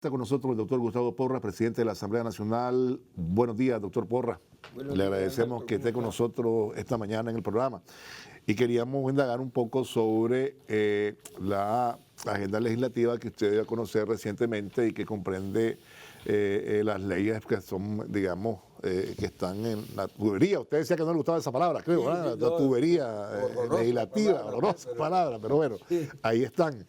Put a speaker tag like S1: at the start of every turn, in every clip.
S1: Está con nosotros el doctor Gustavo Porras, presidente de la Asamblea Nacional. Buenos días, doctor Porras. Le agradecemos que esté con nosotros esta mañana en el programa. Y queríamos indagar un poco sobre la agenda legislativa que usted dio a conocer recientemente y que comprende las leyes que son, digamos, que están en la tubería. Usted decía que no le gustaba esa palabra, creo, ¿verdad? La tubería legislativa, horrorosa palabra, pero bueno, ahí están.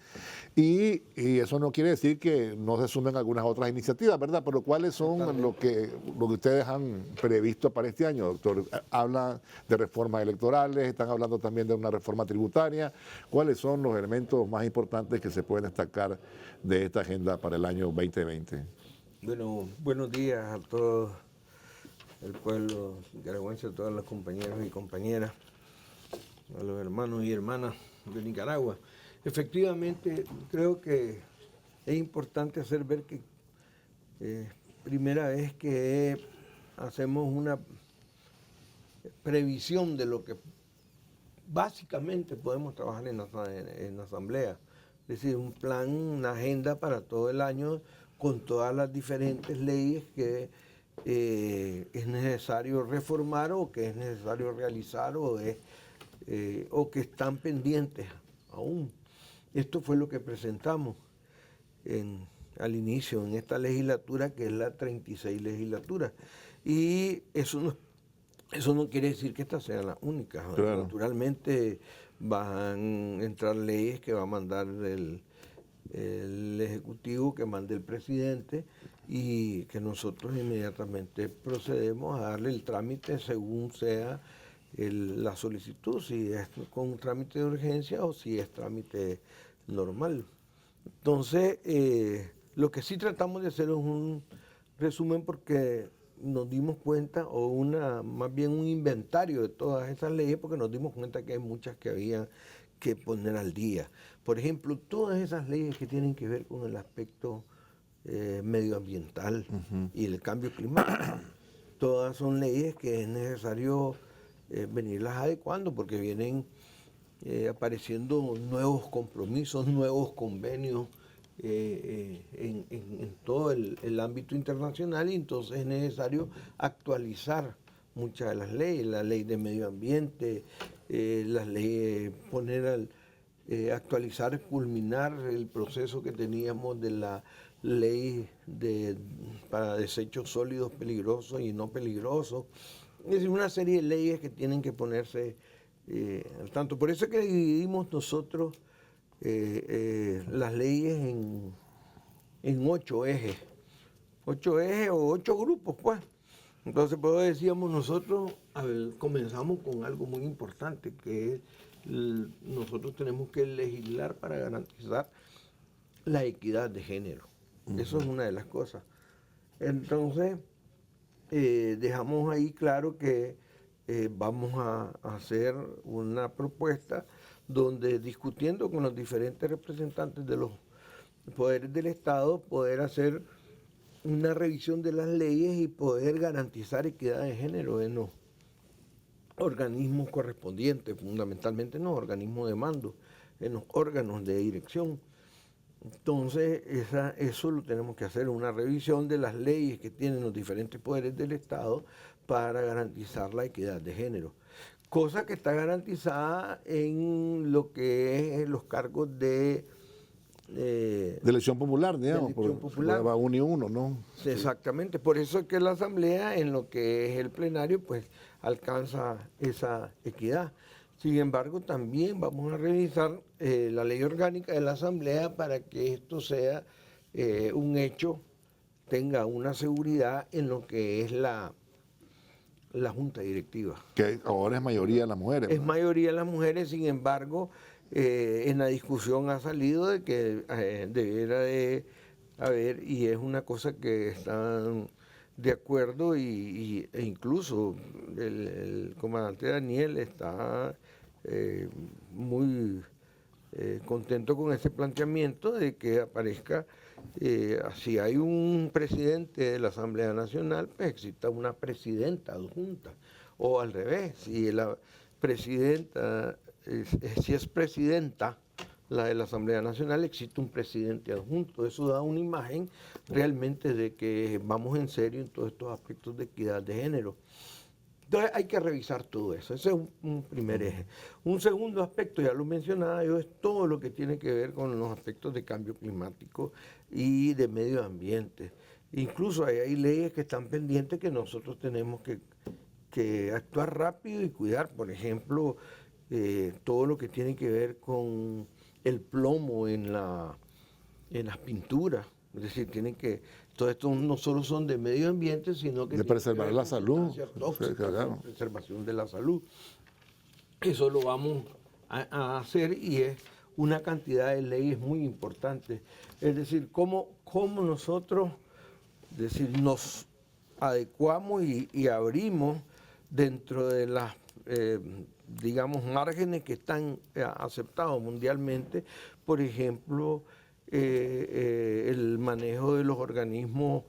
S1: Y eso no quiere decir que no se sumen algunas otras iniciativas, ¿verdad? Pero ¿cuáles son lo que ustedes han previsto para este año, doctor? Hablan de reformas electorales, están hablando también de una reforma tributaria. ¿Cuáles son los elementos más importantes que se pueden destacar de esta agenda para el año 2020?
S2: Bueno, buenos días a todo el pueblo nicaragüense, a todos los compañeros y compañeras, a los hermanos y hermanas de Nicaragua. Efectivamente, creo que es importante hacer ver que primera vez que hacemos una previsión de lo que básicamente podemos trabajar en la Asamblea. Es decir, un plan, una agenda para todo el año con todas las diferentes leyes que es necesario reformar o que es necesario realizar o que están pendientes aún. Esto fue lo que presentamos al inicio en esta legislatura, que es la 36 legislatura. Y eso no quiere decir que estas sean las únicas. Claro. Naturalmente van a entrar leyes que va a mandar el Ejecutivo, que mande el presidente, y que nosotros inmediatamente procedemos a darle el trámite según sea la solicitud, si es con un trámite de urgencia o si es trámite normal. Entonces, lo que sí tratamos de hacer es un resumen, porque nos dimos cuenta, más bien un inventario de todas esas leyes, porque nos dimos cuenta que hay muchas que había que poner al día. Por ejemplo, todas esas leyes que tienen que ver con el aspecto medioambiental y el cambio climático, todas son leyes que es necesario venirlas adecuando, porque vienen apareciendo nuevos compromisos, nuevos convenios en todo el ámbito internacional, y entonces es necesario actualizar muchas de las leyes, la ley de medio ambiente, las leyes, actualizar, culminar el proceso que teníamos de la ley para desechos sólidos peligrosos y no peligrosos. Es decir, una serie de leyes que tienen que ponerse al tanto. Por eso es que dividimos nosotros las leyes en 8 ejes. 8 ejes o 8 grupos, pues. Entonces, pues decíamos nosotros, comenzamos con algo muy importante, que es nosotros tenemos que legislar para garantizar la equidad de género. Eso es una de las cosas. Entonces, dejamos ahí claro que vamos a hacer una propuesta donde, discutiendo con los diferentes representantes de los poderes del Estado, poder hacer una revisión de las leyes y poder garantizar equidad de género en los organismos correspondientes, fundamentalmente en los organismos de mando, en los órganos de dirección. Entonces, eso lo tenemos que hacer, una revisión de las leyes que tienen los diferentes poderes del Estado para garantizar la equidad de género. Cosa que está garantizada en lo que es los cargos de
S1: elección popular, digamos, va uno y uno, ¿no?
S2: Exactamente, por eso es que la Asamblea, en lo que es el plenario, pues alcanza esa equidad. Sin embargo, también vamos a revisar la ley orgánica de la Asamblea para que esto sea un hecho, tenga una seguridad en lo que es la Junta Directiva.
S1: Que ahora es mayoría de las mujeres.
S2: Es mayoría de las mujeres, sin embargo, en la discusión ha salido de que debiera de haber, y es una cosa que están de acuerdo, e incluso el comandante Daniel está muy contento con ese planteamiento de que aparezca, si hay un presidente de la Asamblea Nacional, pues exista una presidenta adjunta, o al revés, si la presidenta, si es presidenta la de la Asamblea Nacional, existe un presidente adjunto. Eso da una imagen realmente de que vamos en serio en todos estos aspectos de equidad de género. Entonces hay que revisar todo eso. Ese es un primer eje. Un segundo aspecto, ya lo mencionaba yo, es todo lo que tiene que ver con los aspectos de cambio climático y de medio ambiente. Incluso hay leyes que están pendientes que nosotros tenemos que actuar rápido y cuidar. Por ejemplo, todo lo que tiene que ver con el plomo en las pinturas. Es decir, todo esto no solo son de medio ambiente, sino que
S1: de preservar la salud.
S2: Tóxicas, claro. Preservación de la salud. Eso lo vamos a hacer y es una cantidad de leyes muy importante. Es decir, cómo nosotros nos adecuamos y abrimos dentro de las, digamos, márgenes que están aceptados mundialmente. Por ejemplo, el manejo de los organismos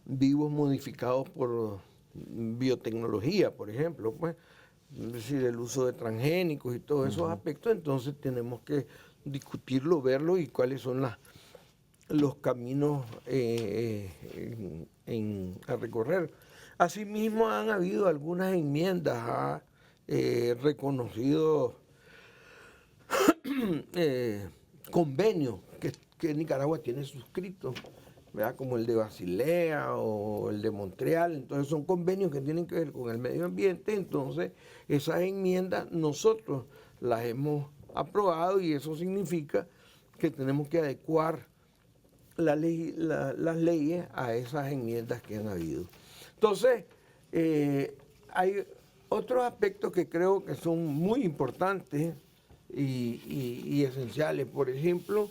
S2: vivos modificados por biotecnología, por ejemplo, pues, es decir, el uso de transgénicos y todos esos aspectos. Entonces tenemos que discutirlo, verlo y cuáles son los caminos a recorrer. Asimismo, han habido algunas enmiendas reconocidos convenios que Nicaragua tiene suscritos, ¿verdad? Como el de Basilea o el de Montreal. Entonces son convenios que tienen que ver con el medio ambiente. Entonces esas enmiendas nosotros las hemos aprobado y eso significa que tenemos que adecuar las leyes a esas enmiendas que han habido. Entonces, hay otros aspectos que creo que son muy importantes y esenciales. Por ejemplo,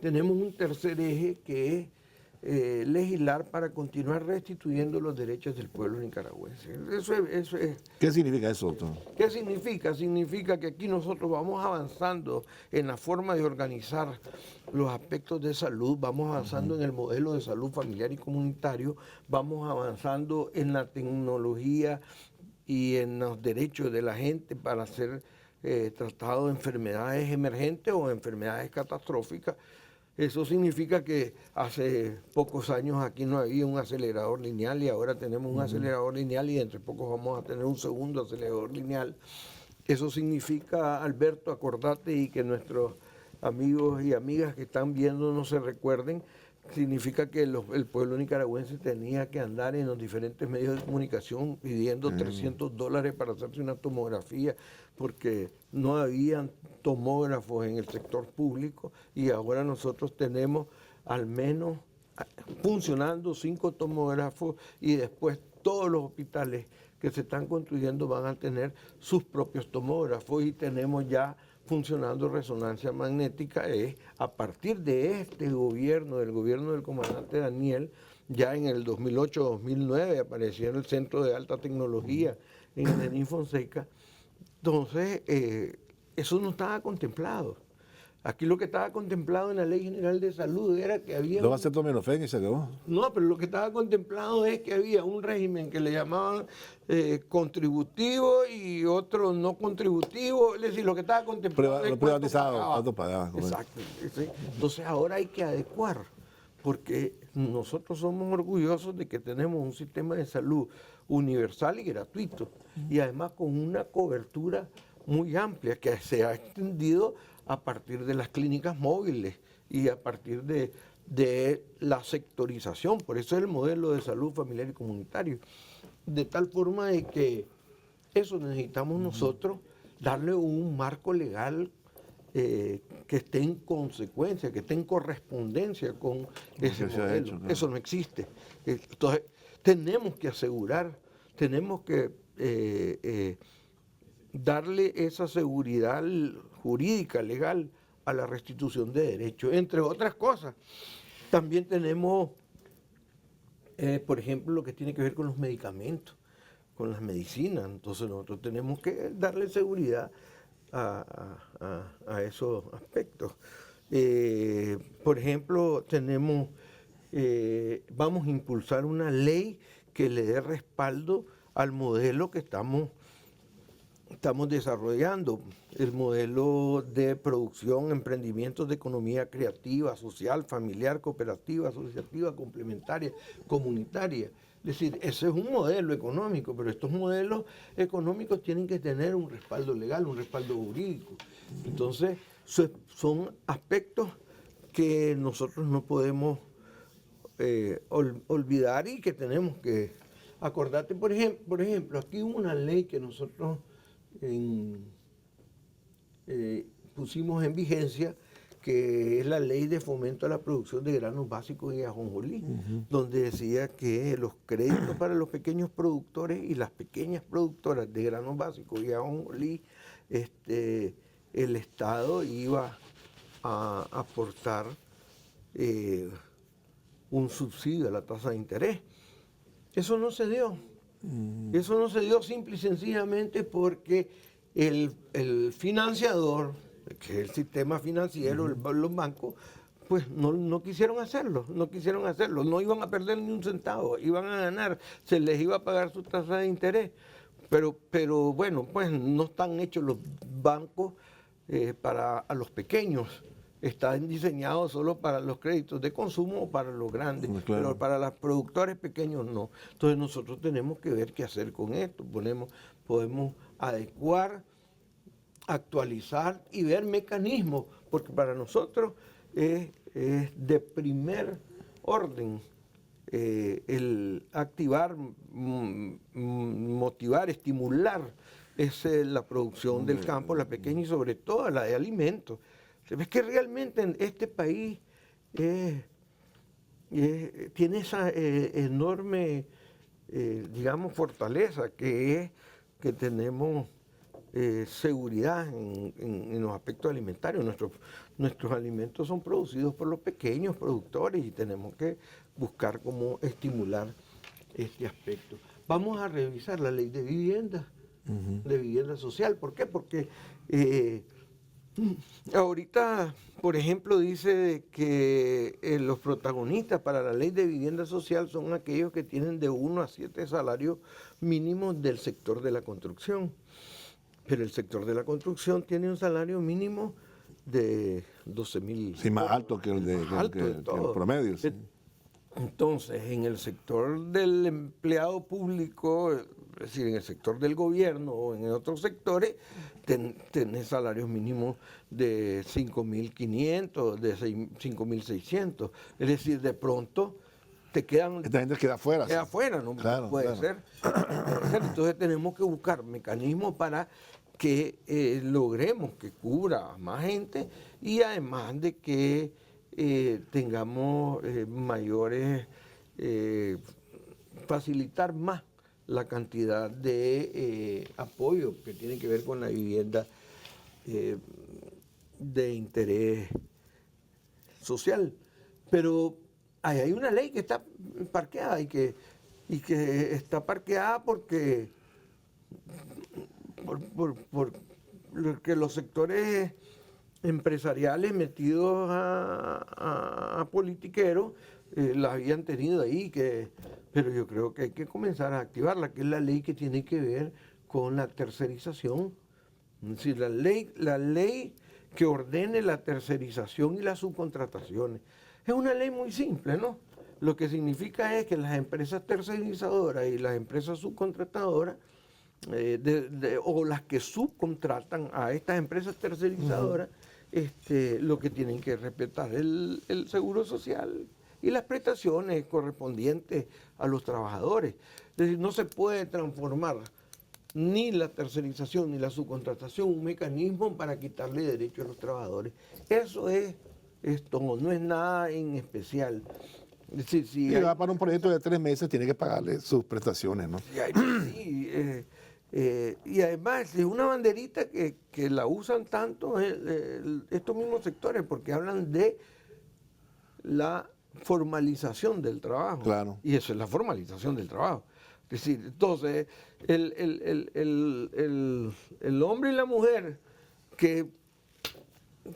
S2: tenemos un tercer eje que es legislar para continuar restituyendo los derechos del pueblo nicaragüense. Eso es.
S1: ¿Qué significa eso, doctor?
S2: ¿Qué significa? Significa que aquí nosotros vamos avanzando en la forma de organizar los aspectos de salud, vamos avanzando en el modelo de salud familiar y comunitario, vamos avanzando en la tecnología y en los derechos de la gente para ser tratado de enfermedades emergentes o enfermedades catastróficas. Eso significa que hace pocos años aquí no había un acelerador lineal y ahora tenemos un acelerador lineal y dentro de poco vamos a tener un segundo acelerador lineal. Eso significa, Alberto, acordate y que nuestros amigos y amigas que están viéndonos se recuerden, significa que el pueblo nicaragüense tenía que andar en los diferentes medios de comunicación pidiendo $300 para hacerse una tomografía porque no habían tomógrafos en el sector público y ahora nosotros tenemos al menos funcionando 5 tomógrafos y después todos los hospitales que se están construyendo van a tener sus propios tomógrafos y tenemos ya funcionando resonancia magnética. A partir de este gobierno, del gobierno del comandante Daniel, ya en el 2008-2009 apareció en el Centro de Alta Tecnología en Lenín Fonseca. Entonces, eso no estaba contemplado. Aquí lo que estaba contemplado en la Ley General de Salud era que había...
S1: Lo va a hacer Tomenofen y se acabó.
S2: No, pero lo que estaba contemplado es que había un régimen que le llamaban contributivo y otro no contributivo. Es decir, lo que estaba contemplado es
S1: cuánto pagaba.
S2: Exacto. ¿Sí? Entonces ahora hay que adecuar, porque nosotros somos orgullosos de que tenemos un sistema de salud universal y gratuito, y además con una cobertura muy amplia que se ha extendido a partir de las clínicas móviles y a partir de la sectorización. Por eso es el modelo de salud familiar y comunitario. De tal forma de que eso necesitamos nosotros darle un marco legal que esté en consecuencia, que esté en correspondencia con ese modelo. Eso no existe. Entonces, tenemos que asegurar, tenemos que darle esa seguridad jurídica, legal, a la restitución de derechos, entre otras cosas. También tenemos, por ejemplo, lo que tiene que ver con los medicamentos, con las medicinas. Entonces nosotros tenemos que darle seguridad a esos aspectos. Por ejemplo, vamos a impulsar una ley que le dé respaldo al modelo que estamos estamos desarrollando el modelo de producción, emprendimientos de economía creativa, social, familiar, cooperativa, asociativa, complementaria, comunitaria. Es decir, ese es un modelo económico, pero estos modelos económicos tienen que tener un respaldo legal, un respaldo jurídico. Entonces, son aspectos que nosotros no podemos olvidar y que tenemos que acordarte. Por ejemplo, aquí hubo una ley que nosotros pusimos en vigencia, que es la Ley de Fomento a la Producción de Granos Básicos y Ajonjolí, donde decía que los créditos para los pequeños productores y las pequeñas productoras de granos básicos y ajonjolí, el Estado iba a aportar un subsidio a la tasa de interés. Eso no se dio. Eso no se dio simple y sencillamente porque el financiador, que es el sistema financiero, los bancos, pues no quisieron hacerlo, no iban a perder ni un centavo, iban a ganar, se les iba a pagar su tasa de interés. Pero bueno, pues no están hechos los bancos para los pequeños. Están diseñados solo para los créditos de consumo o para los grandes, claro, pero para los productores pequeños no. Entonces nosotros tenemos que ver qué hacer con esto. Podemos adecuar, actualizar y ver mecanismos, porque para nosotros es de primer orden el activar, motivar, estimular la producción del campo, la pequeña y sobre todo la de alimentos. Es que realmente en este país tiene esa enorme, digamos, fortaleza que es que tenemos seguridad en los aspectos alimentarios. Nuestros alimentos son producidos por los pequeños productores y tenemos que buscar cómo estimular este aspecto. Vamos a revisar la ley de vivienda, de vivienda social. ¿Por qué? Porque ahorita, por ejemplo, dice que los protagonistas para la ley de vivienda social son aquellos que tienen de 1 a 7 salarios mínimos del sector de la construcción. Pero el sector de la construcción tiene un salario mínimo de 12.000.
S1: Sí, más alto que el promedio. Sí.
S2: Entonces, en el sector del empleado público, es decir, en el sector del gobierno o en otros sectores, tenés salarios mínimos de 5.500, de 5.600. Es decir, de pronto te quedan...
S1: Esta gente queda afuera.
S2: Queda afuera, ¿no?
S1: Claro,
S2: puede ser. Entonces tenemos que buscar mecanismos para que logremos que cubra a más gente y además de que tengamos mayores, facilitar más la cantidad de apoyo que tiene que ver con la vivienda de interés social. Pero hay una ley que está parqueada y que está parqueada porque los sectores empresariales metidos a politiqueros la habían tenido ahí, pero yo creo que hay que comenzar a activarla, que es la ley que tiene que ver con la tercerización. Es decir, la ley que ordene la tercerización y las subcontrataciones. Es una ley muy simple, ¿no? Lo que significa es que las empresas tercerizadoras y las empresas subcontratadoras, o las que subcontratan a estas empresas tercerizadoras, lo que tienen que respetar es el seguro social y las prestaciones correspondientes a los trabajadores. Es decir, no se puede transformar ni la tercerización ni la subcontratación un mecanismo para quitarle derechos a los trabajadores. Eso es esto, no es nada en especial. Es decir, si
S1: va para un proyecto de 3 meses, tiene que pagarle sus prestaciones, ¿no?
S2: Sí, y además es una banderita que la usan tanto estos mismos sectores porque hablan de la formalización del trabajo.
S1: Claro.
S2: Y eso es la formalización del trabajo. Es decir, entonces el hombre y la mujer que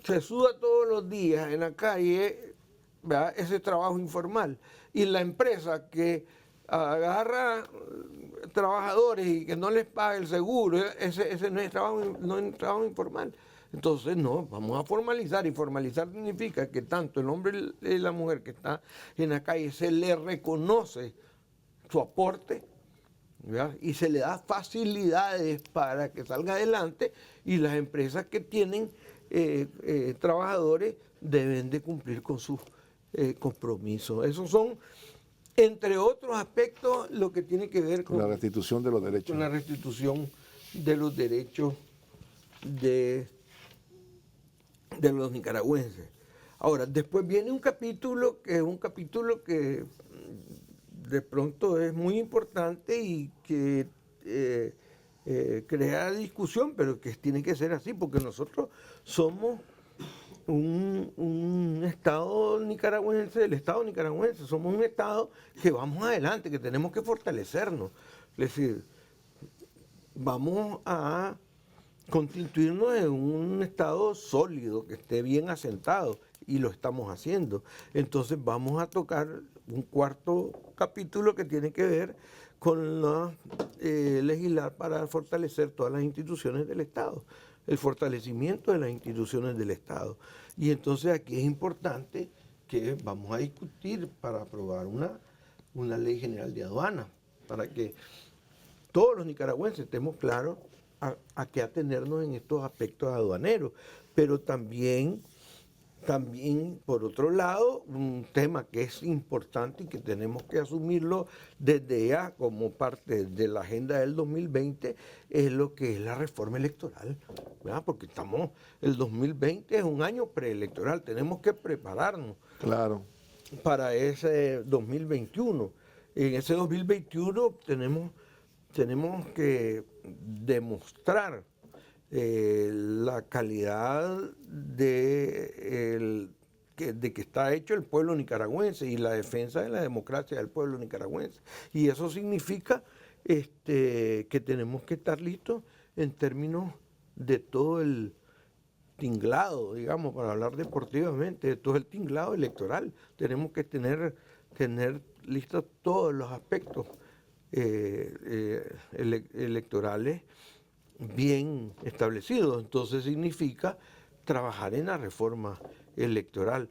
S2: se suda todos los días en la calle, ¿verdad? Ese trabajo informal. Y la empresa que agarra trabajadores y que no les pague el seguro, ese no es trabajo, no es trabajo informal. Entonces, no, vamos a formalizar, y formalizar significa que tanto el hombre y la mujer que está en la calle se le reconoce su aporte, ¿verdad? Y se le da facilidades para que salga adelante, y las empresas que tienen trabajadores deben de cumplir con sus compromisos. Esos son, entre otros aspectos, lo que tiene que ver con
S1: la restitución de los derechos.
S2: Con la restitución de los derechos de los nicaragüenses. Ahora, después viene un capítulo que es un capítulo que de pronto es muy importante y que crea discusión, pero que tiene que ser así, porque nosotros somos un Estado nicaragüense, el Estado nicaragüense, somos un Estado que vamos adelante, que tenemos que fortalecernos. Es decir, vamos a constituirnos en un Estado sólido, que esté bien asentado, y lo estamos haciendo. Entonces vamos a tocar un cuarto capítulo que tiene que ver con legislar para fortalecer todas las instituciones del Estado, el fortalecimiento de las instituciones del Estado. Y entonces aquí es importante que vamos a discutir para aprobar una ley general de aduanas, para que todos los nicaragüenses estemos claros a qué atenernos en estos aspectos aduaneros. Pero también, por otro lado, un tema que es importante y que tenemos que asumirlo desde ya como parte de la agenda del 2020, es lo que es la reforma electoral, ¿verdad? Porque el 2020 es un año preelectoral, tenemos que prepararnos para ese 2021. En ese 2021 tenemos que demostrar la calidad de que está hecho el pueblo nicaragüense y la defensa de la democracia del pueblo nicaragüense. Y eso significa que tenemos que estar listos en términos de todo el tinglado, digamos, para hablar deportivamente, de todo el tinglado electoral. Tenemos que tener listos todos los aspectos electorales bien establecidos. Entonces significa trabajar en la reforma electoral.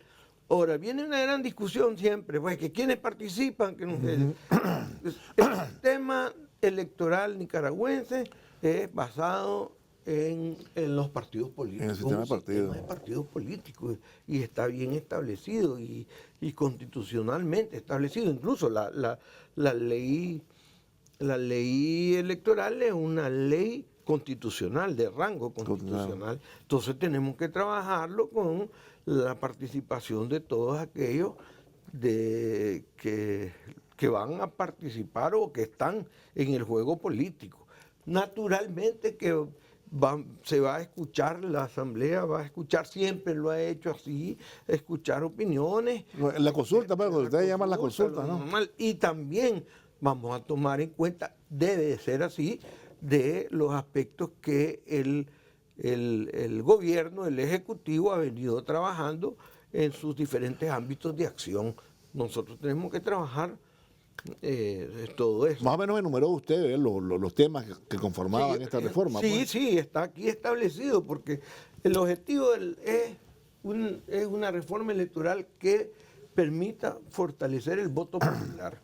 S2: Ahora, viene una gran discusión siempre, pues, que quienes participan, que el sistema electoral nicaragüense es basado en los partidos políticos.
S1: En el sistema
S2: de partidos políticos, y está bien establecido y constitucionalmente establecido. Incluso la ley electoral es una ley constitucional, de rango constitucional. Entonces tenemos que trabajarlo con la participación de todos aquellos que van a participar o que están en el juego político. Naturalmente que se va a escuchar, la Asamblea va a escuchar, siempre lo ha hecho así, escuchar opiniones.
S1: La consulta, pero ustedes llaman la consulta, ¿no?
S2: Normal. Y también vamos a tomar en cuenta, debe de ser así, de los aspectos que el gobierno, el Ejecutivo ha venido trabajando en sus diferentes ámbitos de acción. Nosotros tenemos que trabajar todo eso.
S1: Más o menos enumeró usted los temas que conformaban esta reforma.
S2: Sí, está aquí establecido, porque el objetivo es una reforma electoral que permita fortalecer el voto popular.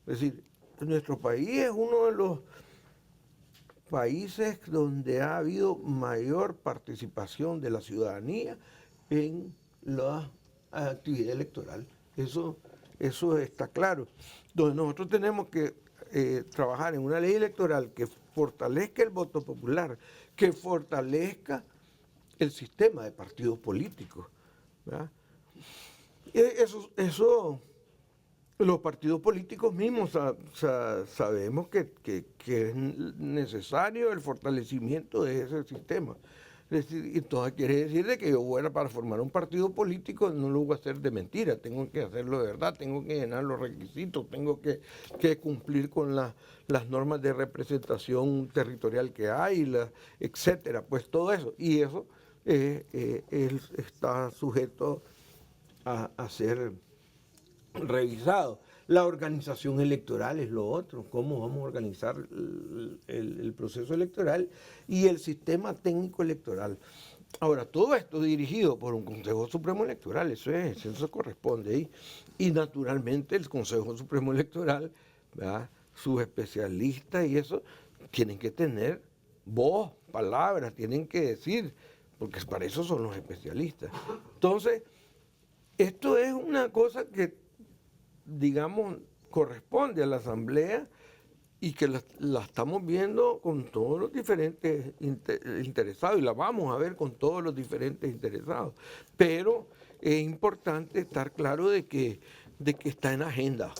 S2: Es decir, nuestro país es uno de los países donde ha habido mayor participación de la ciudadanía en la actividad electoral. Eso está claro. Entonces nosotros tenemos que trabajar en una ley electoral que fortalezca el voto popular, que fortalezca el sistema de partidos políticos, ¿verdad? Eso los partidos políticos mismos sabemos que es necesario el fortalecimiento de ese sistema. Es decir, entonces quiere decir de que yo para formar un partido político no lo voy a hacer de mentira, tengo que hacerlo de verdad, tengo que llenar los requisitos, tengo que cumplir con las normas de representación territorial que hay, etcétera, pues todo eso. Y eso está sujeto a ser revisado. La organización electoral es lo otro, cómo vamos a organizar el proceso electoral y el sistema técnico electoral. Ahora, todo esto dirigido por un Consejo Supremo Electoral, eso corresponde ahí. Y naturalmente el Consejo Supremo Electoral, ¿verdad?, sus especialistas y eso, tienen que tener voz, palabras, tienen que decir, porque para eso son los especialistas. Entonces, esto es una cosa que, digamos, corresponde a la Asamblea y que la estamos viendo con todos los diferentes interesados y la vamos a ver con todos los diferentes interesados. Pero es importante estar claro de que está en agenda.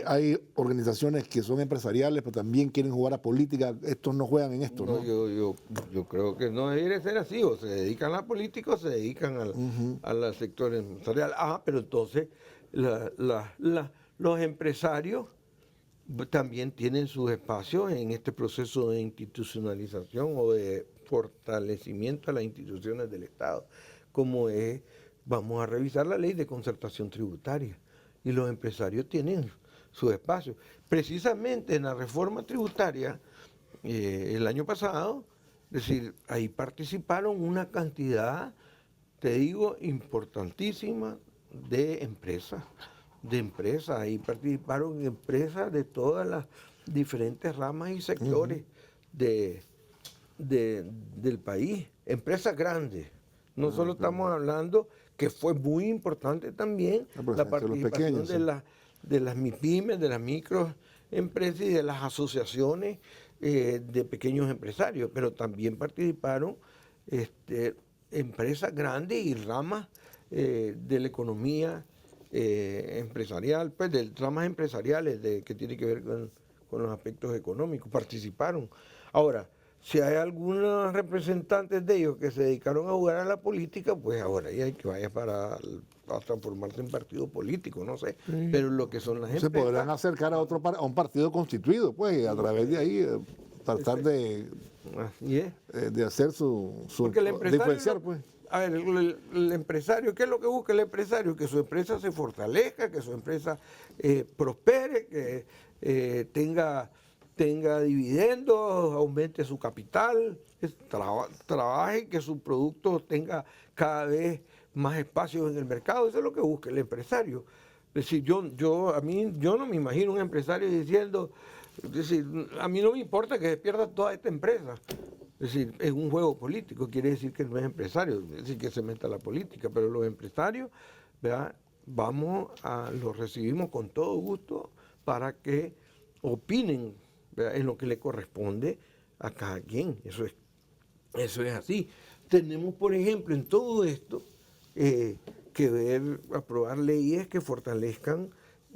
S1: Hay organizaciones que son empresariales, pero también quieren jugar a política. Estos no juegan en esto, ¿no?
S2: Yo creo que no debe ser así. O se dedican a la política o se dedican al sector empresarial. Pero entonces los empresarios también tienen sus espacios en este proceso de institucionalización o de fortalecimiento a las instituciones del Estado, como es, vamos a revisar la ley de concertación tributaria, y los empresarios tienen sus espacios. Precisamente en la reforma tributaria, el año pasado, es decir, ahí participaron una cantidad, te digo, importantísima de empresas. Ahí participaron empresas de todas las diferentes ramas y sectores del país, empresas grandes. No solo estamos hablando, que fue muy importante también, la participación de las MIPYMES, de las microempresas y de las asociaciones de pequeños empresarios, pero también participaron empresas grandes y ramas de la economía empresarial, pues de ramas empresariales que tiene que ver con los aspectos económicos, participaron. Ahora, si hay algunos representantes de ellos que se dedicaron a jugar a la política, pues ahora ya hay que vaya a transformarse en partido político, no sé, pero lo que son las empresas...
S1: Se podrán acercar a un partido constituido, pues, y a través de ahí tratar de hacer su diferenciar, pues.
S2: A ver, el empresario, ¿qué es lo que busca el empresario? Que su empresa se fortalezca, que su empresa prospere, que tenga dividendos, aumente su capital, trabaje, que su producto tenga cada vez más espacios en el mercado. Eso es lo que busca el empresario. Es decir, yo no me imagino un empresario diciendo, es decir, a mí no me importa que se pierda toda esta empresa. Es decir, es un juego político, quiere decir que no es empresario, es decir, que se meta a la política, pero los empresarios, ¿verdad?, los recibimos con todo gusto para que opinen, ¿verdad?, en lo que le corresponde a cada quien. Eso es así. Tenemos, por ejemplo, en todo esto que aprobar leyes que fortalezcan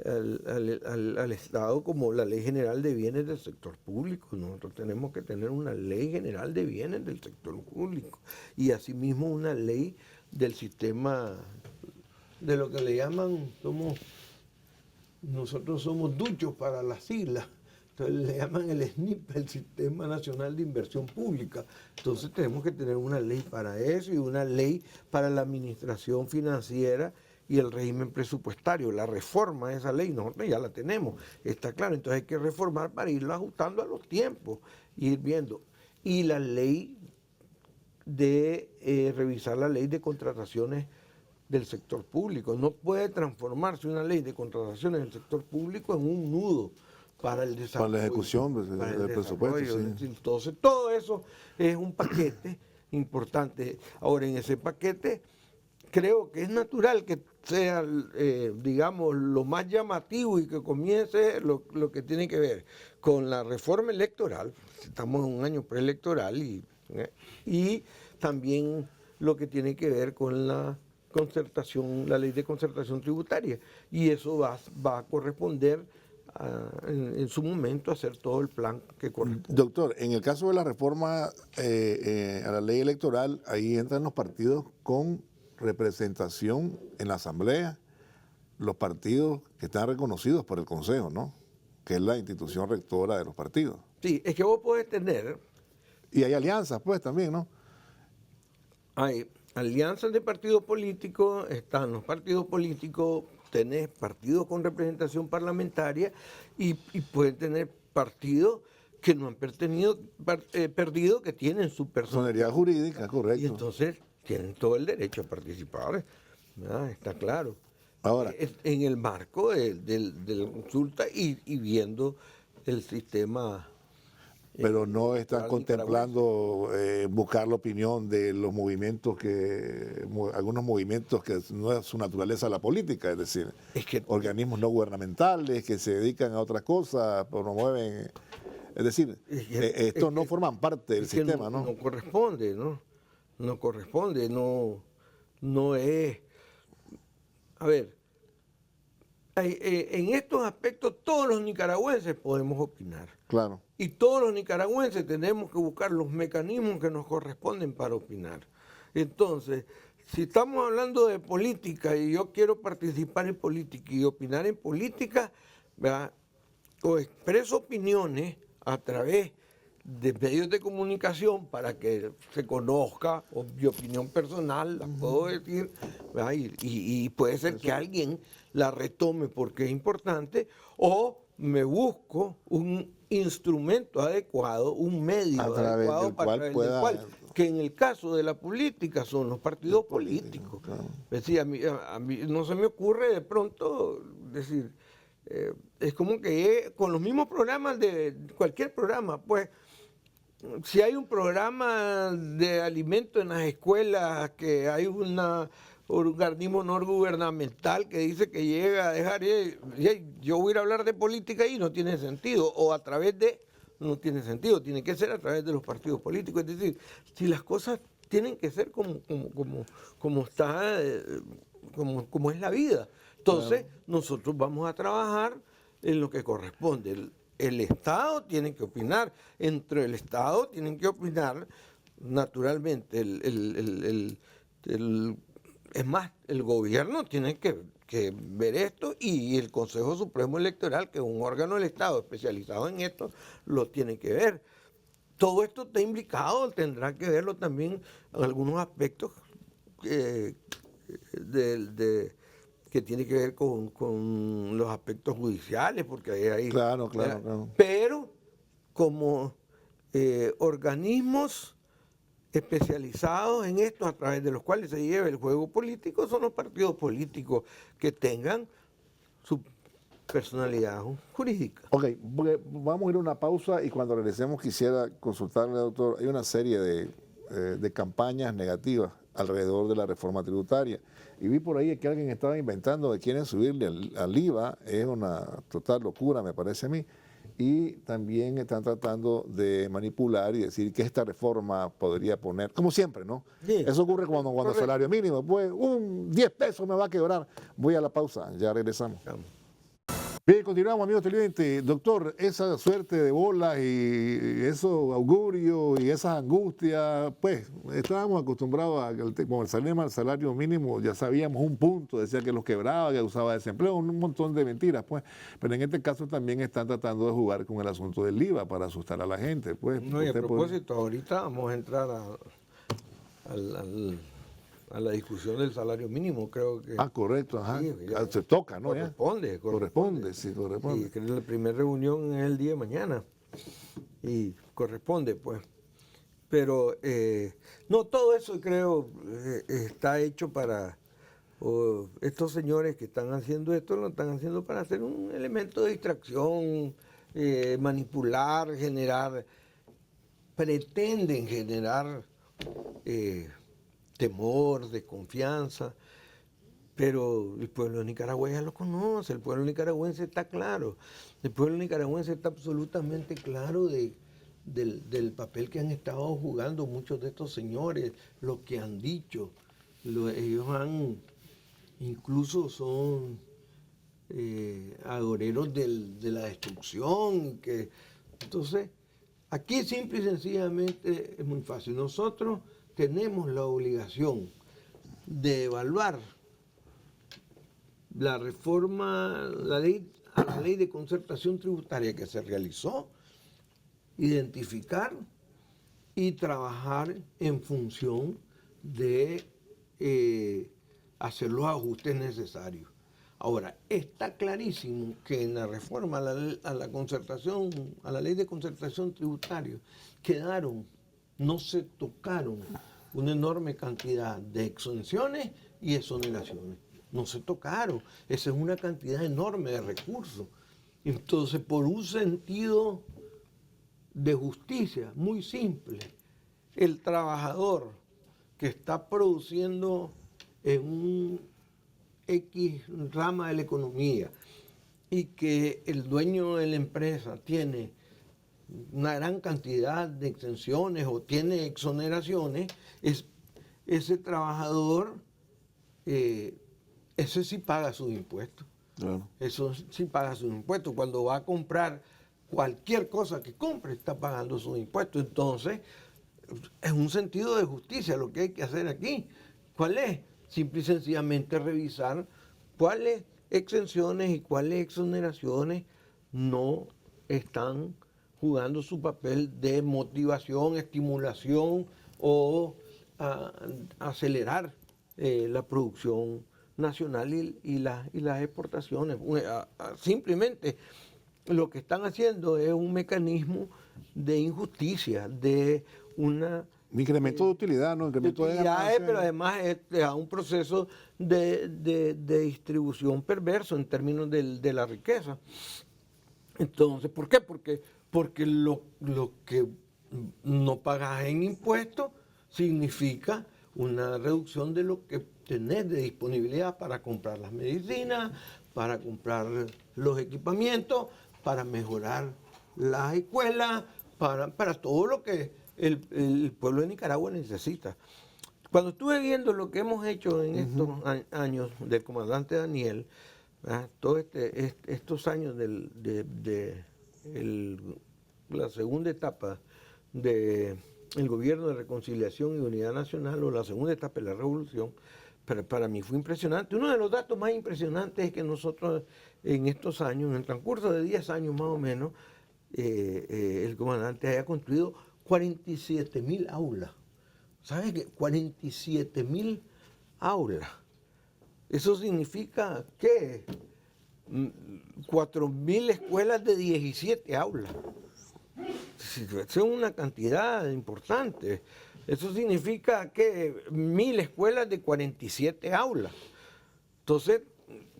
S2: al Estado, como la Ley General de Bienes del Sector Público. Nosotros tenemos que tener una Ley General de Bienes del Sector Público y asimismo una ley del sistema, de lo que le llaman, nosotros somos duchos para las siglas, entonces le llaman el SNIP, el Sistema Nacional de Inversión Pública. Entonces tenemos que tener una ley para eso y una ley para la administración financiera y el régimen presupuestario. La reforma de esa ley, nosotros ya la tenemos, está claro, entonces hay que reformar para irlo ajustando a los tiempos, ir viendo. Y la ley de revisar la ley de contrataciones del sector público. No puede transformarse una ley de contrataciones del sector público en un nudo para el desarrollo.
S1: Para la ejecución del presupuesto. Sí.
S2: Entonces, todo eso es un paquete importante. Ahora, en ese paquete, creo que es natural que sea, digamos, lo más llamativo y que comience lo que tiene que ver con la reforma electoral. Estamos en un año preelectoral y también lo que tiene que ver con la concertación, la ley de concertación tributaria. Y eso va a corresponder en su momento a hacer todo el plan que corresponde.
S1: Doctor, en el caso de la reforma a la ley electoral, ahí entran los partidos con representación en la Asamblea, los partidos que están reconocidos por el Consejo, ¿no?, que es la institución rectora de los partidos.
S2: Sí, es que vos podés tener...
S1: Y hay alianzas, pues, también, ¿no?
S2: Hay alianzas de partidos políticos, están los partidos políticos tenés partidos con representación parlamentaria y pueden tener partidos que no han perdido, que tienen su
S1: personalidad jurídica, correcto.
S2: Y entonces tienen todo el derecho a participar, ¿verdad? Está claro.
S1: Ahora,
S2: en el marco de la consulta y viendo el sistema.
S1: Pero no están contemplando buscar la opinión de los movimientos algunos movimientos que no es su naturaleza la política, es decir, organismos no gubernamentales que se dedican a otras cosas, promueven, es decir, estos no forman parte del sistema, ¿no?
S2: No corresponde, ¿no? No corresponde, no es. A ver, en estos aspectos todos los nicaragüenses podemos opinar.
S1: Claro.
S2: Y todos los nicaragüenses tenemos que buscar los mecanismos que nos corresponden para opinar. Entonces, si estamos hablando de política y yo quiero participar en política y opinar en política, ¿verdad? O expreso opiniones a través de medios de comunicación para que se conozca, o mi opinión personal, la puedo decir, y puede ser que alguien la retome porque es importante, o me busco un instrumento adecuado, un medio adecuado para través del cual, que en el caso de la política son los partidos políticos. Claro. Es decir, a mí no se me ocurre de pronto decir, es como que con los mismos programas de cualquier programa, pues, si hay un programa de alimento en las escuelas, que hay un organismo no gubernamental que dice que llega a dejar, yo voy a ir a hablar de política y no tiene sentido, o a través de, no tiene sentido, tiene que ser a través de los partidos políticos. Es decir, si las cosas tienen que ser como está, como es la vida, entonces nosotros vamos a trabajar en lo que corresponde. El Estado tiene que opinar, entre el Estado tienen que opinar, naturalmente, es más, el gobierno tiene que ver esto y el Consejo Supremo Electoral, que es un órgano del Estado especializado en esto, lo tiene que ver. Todo esto está implicado, tendrá que verlo también en algunos aspectos que tiene que ver con los aspectos judiciales, porque hay...
S1: Claro.
S2: Pero como organismos especializados en esto, a través de los cuales se lleva el juego político, son los partidos políticos que tengan su personalidad jurídica.
S1: Ok, vamos a ir a una pausa y cuando regresemos quisiera consultarle, doctor, hay una serie de campañas negativas alrededor de la reforma tributaria. Y vi por ahí que alguien estaba inventando que quieren subirle al IVA, es una total locura, me parece a mí. Y también están tratando de manipular y decir que esta reforma podría poner, como siempre, ¿no? Sí. Eso ocurre cuando el salario mínimo, pues 10 pesos me va a quebrar. Voy a la pausa, ya regresamos. Vamos. Bien, continuamos, amigos televidentes. Doctor, esa suerte de bolas y esos augurios y esas angustias, pues estábamos acostumbrados a que con el salario mínimo ya sabíamos un punto, decía que los quebraba, que usaba desempleo, un montón de mentiras, pues. Pero en este caso también están tratando de jugar con el asunto del IVA para asustar a la gente, pues.
S2: No, y a propósito, ahorita vamos a entrar a la discusión del salario mínimo, creo que...
S1: correcto, ajá. Sí, se toca, ¿no?
S2: Corresponde.
S1: Sí.
S2: Y que la primera reunión es el día de mañana. Y corresponde, pues. Pero, no, todo eso creo está hecho para... estos señores que están haciendo esto, lo están haciendo para hacer un elemento de distracción, manipular, pretenden generar... temor, desconfianza, pero el pueblo nicaragüense lo conoce, el pueblo nicaragüense está claro, el pueblo nicaragüense está absolutamente claro del papel que han estado jugando muchos de estos señores, lo que han dicho, ellos incluso son agoreros de la destrucción, entonces aquí simple y sencillamente es muy fácil. Nosotros tenemos la obligación de evaluar la reforma, la ley de concertación tributaria que se realizó, identificar y trabajar en función de hacer los ajustes necesarios. Ahora, está clarísimo que en la reforma a la concertación, a la ley de concertación tributaria, no se tocaron una enorme cantidad de exenciones y exoneraciones. No se tocaron. Esa es una cantidad enorme de recursos. Entonces, por un sentido de justicia muy simple, el trabajador que está produciendo en un X rama de la economía y que el dueño de la empresa tiene una gran cantidad de exenciones o tiene exoneraciones, ese trabajador, ese sí paga sus impuestos.
S1: Claro.
S2: Eso sí paga sus impuestos. Cuando va a comprar cualquier cosa que compre, está pagando sus impuestos. Entonces, es un sentido de justicia lo que hay que hacer aquí. ¿Cuál es? Simple y sencillamente revisar cuáles exenciones y cuáles exoneraciones no están jugando su papel de motivación, estimulación o acelerar la producción nacional y las exportaciones. Simplemente lo que están haciendo es un mecanismo de injusticia, de una...
S1: Incremento de utilidad, ¿no? Incremento de ganancias.
S2: Pero además es a un proceso de distribución perverso en términos de la riqueza. Entonces, ¿por qué? Porque lo que no pagas en impuestos significa una reducción de lo que tenés de disponibilidad para comprar las medicinas, para comprar los equipamientos, para mejorar las escuelas, para todo lo que el pueblo de Nicaragua necesita. Cuando estuve viendo lo que hemos hecho en estos años del comandante Daniel, todos estos años de la segunda etapa del gobierno de reconciliación y unidad nacional, o la segunda etapa de la revolución, para mí fue impresionante. Uno de los datos más impresionantes es que nosotros en estos años, en el transcurso de 10 años más o menos, el comandante haya construido 47.000 aulas. ¿Sabes qué? 47.000 aulas. Eso significa que 4.000 escuelas de 17 aulas. Eso es una cantidad importante. Eso significa que 1.000 escuelas de 47 aulas. Entonces,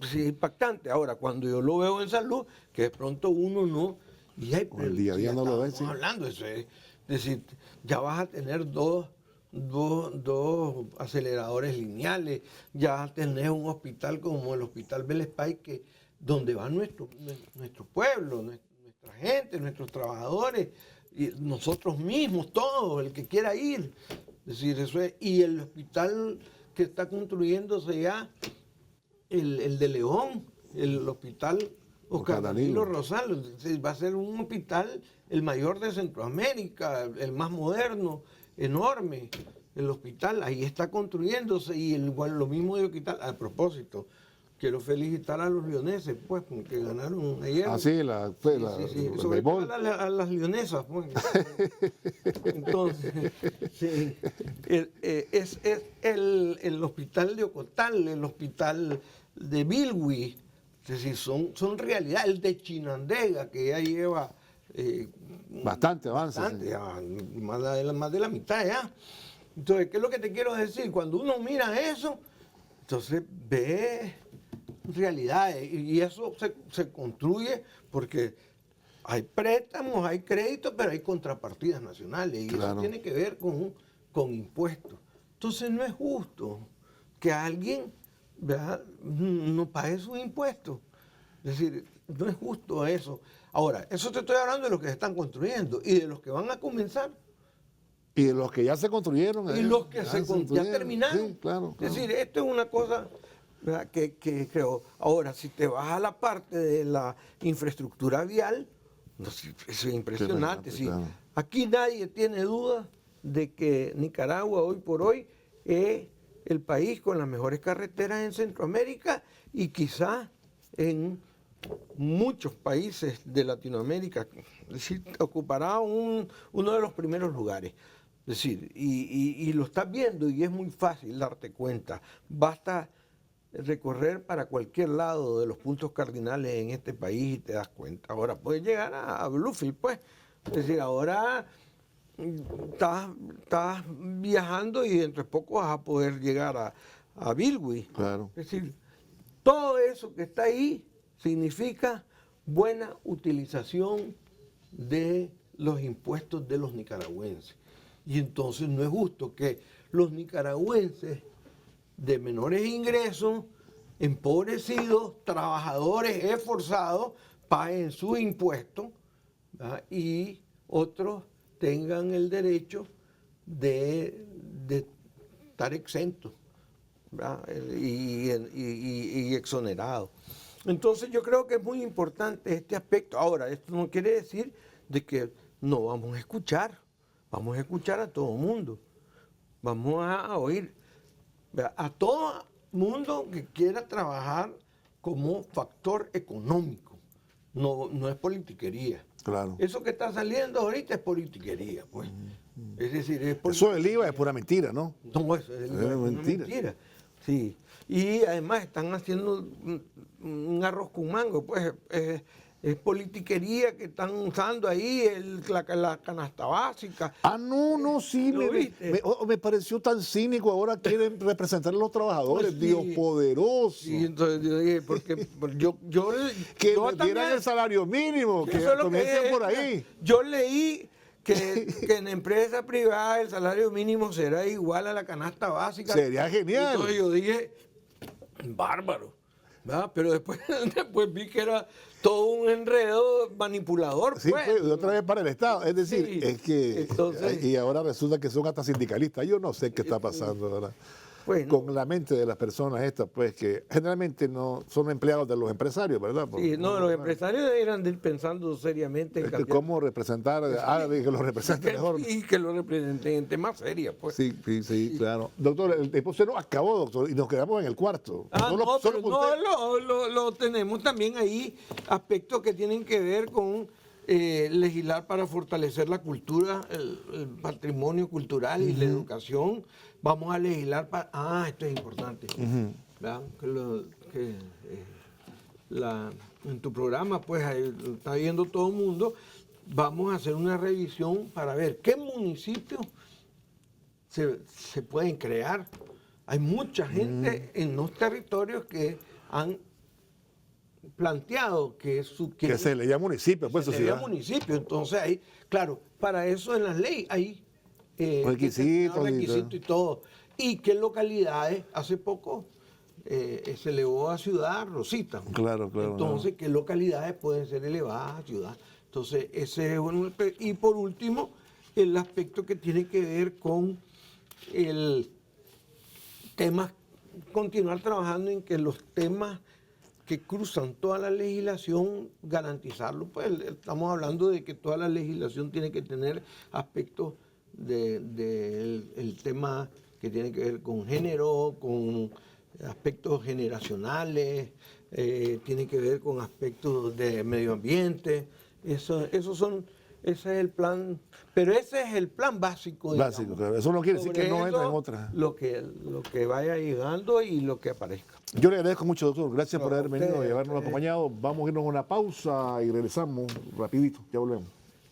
S2: sí, es impactante. Ahora, cuando yo lo veo en salud, que de pronto uno no... Y hay,
S1: el día a día no lo ve, sí.
S2: Hablando de eso, es decir, ya vas a tener dos aceleradores lineales, ya tenés un hospital como el Hospital Vélez Pay, donde va nuestro pueblo, nuestra gente, nuestros trabajadores, y nosotros mismos, todos, el que quiera ir. Es decir, eso es, y el hospital que está construyéndose ya, el de León, el hospital Oscar Danilo Rosales, va a ser un hospital el mayor de Centroamérica, el más moderno, enorme. El hospital ahí está construyéndose, y lo mismo de hospital. A propósito, quiero felicitar a los leoneses, pues, porque ganaron ayer.
S1: Ah, sí,
S2: sobre todo a las leonesas, pues. Entonces, sí, es el hospital de Ocotal, el hospital de Bilwi, es decir, son realidad. El de Chinandega, que ya lleva
S1: bastante avance.
S2: Más de la mitad ya. Entonces, ¿qué es lo que te quiero decir? Cuando uno mira eso, entonces ve realidades, y eso se construye porque hay préstamos, hay créditos, pero hay contrapartidas nacionales, y
S1: claro,
S2: eso tiene que ver con impuestos. Entonces no es justo que alguien, ¿verdad?, no pague sus impuestos. Es decir, no es justo eso. Ahora, eso te estoy hablando de los que se están construyendo y de los que van a comenzar.
S1: Y de los que ya se construyeron.
S2: Y los que ya terminaron.
S1: Sí, claro.
S2: Es decir, esto es una cosa, ¿verdad?, que creo. Ahora, si te vas a la parte de la infraestructura vial, eso es impresionante. Sí.
S1: Claro.
S2: Aquí nadie tiene duda de que Nicaragua hoy por hoy es el país con las mejores carreteras en Centroamérica, y quizás en muchos países de Latinoamérica. Es decir, ocupará uno de los primeros lugares. Es decir, y lo estás viendo, y es muy fácil darte cuenta. Basta recorrer para cualquier lado de los puntos cardinales en este país y te das cuenta. Ahora puedes llegar a Bluefield, pues. Es decir, ahora estás viajando y dentro de poco vas a poder llegar a Bilwi.
S1: Claro.
S2: Es decir, todo eso que está ahí significa buena utilización de los impuestos de los nicaragüenses. Y entonces no es justo que los nicaragüenses de menores ingresos, empobrecidos, trabajadores esforzados, paguen sus impuestos, ¿verdad? Y otros tengan el derecho de estar exentos, ¿verdad? Y exonerados. Entonces yo creo que es muy importante este aspecto. Ahora, esto no quiere decir de que no vamos a escuchar a todo el mundo, vamos a oír a todo mundo que quiera trabajar como factor económico, no es politiquería.
S1: Claro.
S2: Eso que está saliendo ahorita es politiquería, pues. Es decir,
S1: eso del IVA es pura mentira, ¿no?
S2: No, eso es una mentira. Sí. Y además están haciendo un arroz con mango, pues es politiquería que están usando ahí, la canasta básica.
S1: No, sí, me pareció tan cínico. Ahora quieren representar a los trabajadores, pues sí. Dios poderoso.
S2: Sí, entonces yo dije, porque yo
S1: que dieran el salario mínimo, que comiencen por ahí.
S2: Yo leí que en empresa privada el salario mínimo será igual a la canasta básica.
S1: Sería genial.
S2: Entonces yo dije, bárbaro, ¿verdad? Pero después vi que era todo un enredo manipulador.
S1: Sí, pues, otra vez para el Estado. Es decir, sí, es que... Entonces, y ahora resulta que son hasta sindicalistas. Yo no sé qué está pasando, ¿verdad? Bueno, con la mente de las personas estas, pues, que generalmente no son empleados de los empresarios, ¿verdad?
S2: Sí, los empresarios deberían ir pensando seriamente en cambiar.
S1: ¿Cómo representar? Que lo representen mejor.
S2: Y que lo representen en temas serios, pues.
S1: Sí, claro. Doctor, el tiempo se nos acabó, doctor, y nos quedamos en el cuarto.
S2: Lo tenemos también ahí, aspectos que tienen que ver con legislar para fortalecer la cultura, el patrimonio cultural y la educación. Vamos a legislar para... esto es importante. En tu programa, pues, está viendo todo el mundo. Vamos a hacer una revisión para ver qué municipios se pueden crear. Hay mucha gente en los territorios que han planteado que
S1: se le llama municipio, pues,
S2: se le llama municipio. Entonces, ahí, claro, para eso en las leyes hay
S1: requisitos
S2: y todo. Y qué localidades, hace poco se elevó a Ciudad Rosita.
S1: Claro.
S2: Entonces, qué localidades pueden ser elevadas a ciudad. Entonces, ese es uno. Y por último, el aspecto que tiene que ver con el tema, continuar trabajando en que los temas que cruzan toda la legislación, garantizarlo. Pues estamos hablando de que toda la legislación tiene que tener aspectos del tema que tiene que ver con género, con aspectos generacionales, tiene que ver con aspectos de medio ambiente. Ese es el plan, pero ese es el plan básico.
S1: Básico, claro. Eso no quiere decir que no entra en otras.
S2: Lo que vaya llegando y lo que aparezca.
S1: Yo le agradezco mucho, doctor. Gracias por haber venido y habernos acompañado. Vamos a irnos a una pausa y regresamos rapidito. Ya volvemos.